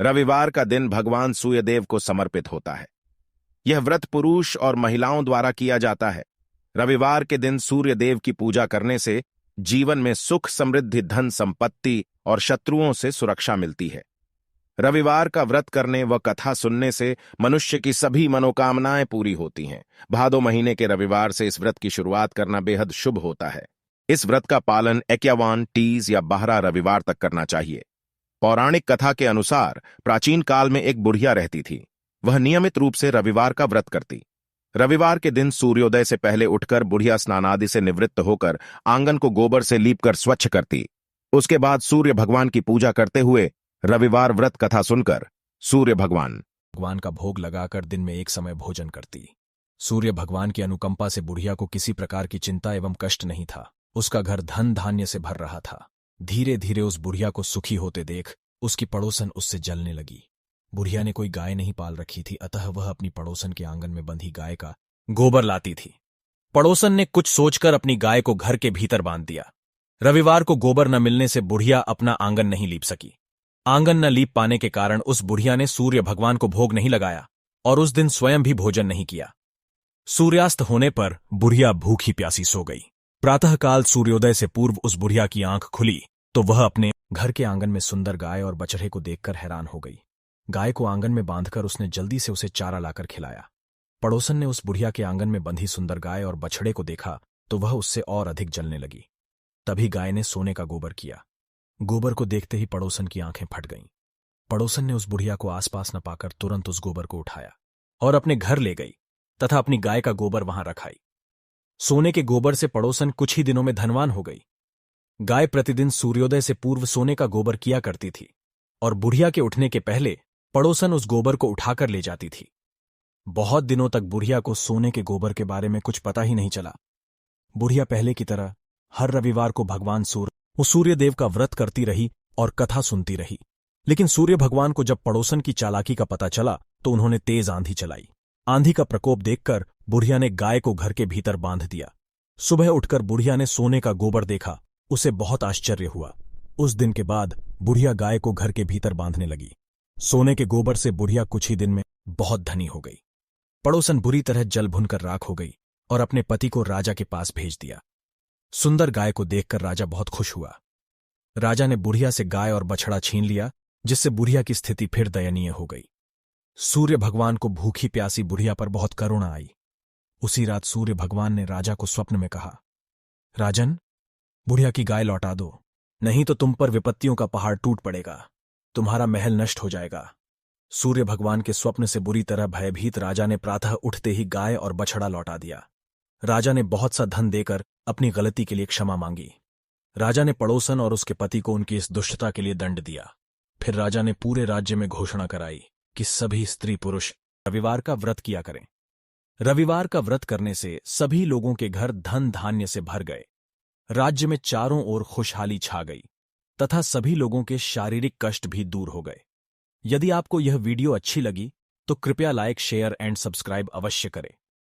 रविवार का दिन भगवान सूर्यदेव को समर्पित होता है। यह व्रत पुरुष और महिलाओं द्वारा किया जाता है। रविवार के दिन सूर्यदेव की पूजा करने से जीवन में सुख, समृद्धि, धन, संपत्ति और शत्रुओं से सुरक्षा मिलती है। रविवार का व्रत करने व कथा सुनने से मनुष्य की सभी मनोकामनाएं पूरी होती हैं। भादो महीने के रविवार से इस व्रत की शुरुआत करना बेहद शुभ होता है। इस व्रत का पालन एक्यावान, तीज या बारह रविवार तक करना चाहिए। पौराणिक कथा के अनुसार प्राचीन काल में एक बुढ़िया रहती थी। वह नियमित रूप से रविवार का व्रत करती। रविवार के दिन सूर्योदय से पहले उठकर बुढ़िया स्नान आदि से निवृत्त होकर आंगन को गोबर से लीपकर स्वच्छ करती। उसके बाद सूर्य भगवान की पूजा करते हुए रविवार व्रत कथा सुनकर सूर्य भगवान का भोग लगाकर दिन में एक समय भोजन करती। सूर्य भगवान की अनुकंपा से बुढ़िया को किसी प्रकार की चिंता एवं कष्ट नहीं था। उसका घर धन धान्य से भर रहा था। धीरे धीरे उस बुढ़िया को सुखी होते देख उसकी पड़ोसन उससे जलने लगी। बुढ़िया ने कोई गाय नहीं पाल रखी थी, अतः वह अपनी पड़ोसन के आंगन में बंधी गाय का गोबर लाती थी। पड़ोसन ने कुछ सोचकर अपनी गाय को घर के भीतर बांध दिया। रविवार को गोबर न मिलने से बुढ़िया अपना आंगन नहीं लीप सकी। आंगन न लीप पाने के कारण उस बुढ़िया ने सूर्य भगवान को भोग नहीं लगाया और उस दिन स्वयं भी भोजन नहीं किया। सूर्यास्त होने पर बुढ़िया भूखी प्यासी सो गई। प्रातःकाल सूर्योदय से पूर्व उस बुढ़िया की आंख खुली तो वह अपने घर के आंगन में सुंदर गाय और बछड़े को देखकर हैरान हो गई। गाय को आंगन में बांधकर उसने जल्दी से उसे चारा लाकर खिलाया। पड़ोसन ने उस बुढ़िया के आंगन में बंधी सुंदर गाय और बछड़े को देखा तो वह उससे और अधिक जलने लगी। तभी गाय ने सोने का गोबर किया। गोबर को देखते ही पड़ोसन की आंखें फट गईं। पड़ोसन ने उस बुढ़िया को आसपास न पाकर तुरंत उस गोबर को उठाया और अपने घर ले गई तथा अपनी गाय का गोबर वहां रखाई। सोने के गोबर से पड़ोसन कुछ ही दिनों में धनवान हो गई। गाय प्रतिदिन सूर्योदय से पूर्व सोने का गोबर किया करती थी और बुढ़िया के उठने के पहले पड़ोसन उस गोबर को उठाकर ले जाती थी। बहुत दिनों तक बुढ़िया को सोने के गोबर के बारे में कुछ पता ही नहीं चला। बुढ़िया पहले की तरह हर रविवार को भगवान सूर्यदेव का व्रत करती रही और कथा सुनती रही। लेकिन सूर्य भगवान को जब पड़ोसन की चालाकी का पता चला तो उन्होंने तेज आंधी चलाई। आंधी का प्रकोप देखकर बुढ़िया ने गाय को घर के भीतर बांध दिया। सुबह उठकर बुढ़िया ने सोने का गोबर देखा। उसे बहुत आश्चर्य हुआ। उस दिन के बाद बुढ़िया गाय को घर के भीतर बांधने लगी। सोने के गोबर से बुढ़िया कुछ ही दिन में बहुत धनी हो गई। पड़ोसन बुरी तरह जल भुनकर राख हो गई और अपने पति को राजा के पास भेज दिया। सुंदर गाय को देखकर राजा बहुत खुश हुआ। राजा ने बुढ़िया से गाय और बछड़ा छीन लिया, जिससे बुढ़िया की स्थिति फिर दयनीय हो गई। सूर्य भगवान को भूखी प्यासी बुढ़िया पर बहुत करुणा आई। उसी रात सूर्य भगवान ने राजा को स्वप्न में कहा, राजन, बुढ़िया की गाय लौटा दो, नहीं तो तुम पर विपत्तियों का पहाड़ टूट पड़ेगा, तुम्हारा महल नष्ट हो जाएगा। सूर्य भगवान के स्वप्न से बुरी तरह भयभीत राजा ने प्रातः उठते ही गाय और बछड़ा लौटा दिया। राजा ने बहुत सा धन देकर अपनी गलती के लिए क्षमा मांगी। राजा ने पड़ोसन और उसके पति को उनकी इस दुष्टता के लिए दंड दिया। फिर राजा ने पूरे राज्य में घोषणा कराई कि सभी स्त्री पुरुष रविवार का व्रत किया करें। रविवार का व्रत करने से सभी लोगों के घर धन धान्य से भर गए। राज्य में चारों ओर खुशहाली छा गई तथा सभी लोगों के शारीरिक कष्ट भी दूर हो गए। यदि आपको यह वीडियो अच्छी लगी तो कृपया लाइक, शेयर एंड सब्सक्राइब अवश्य करें।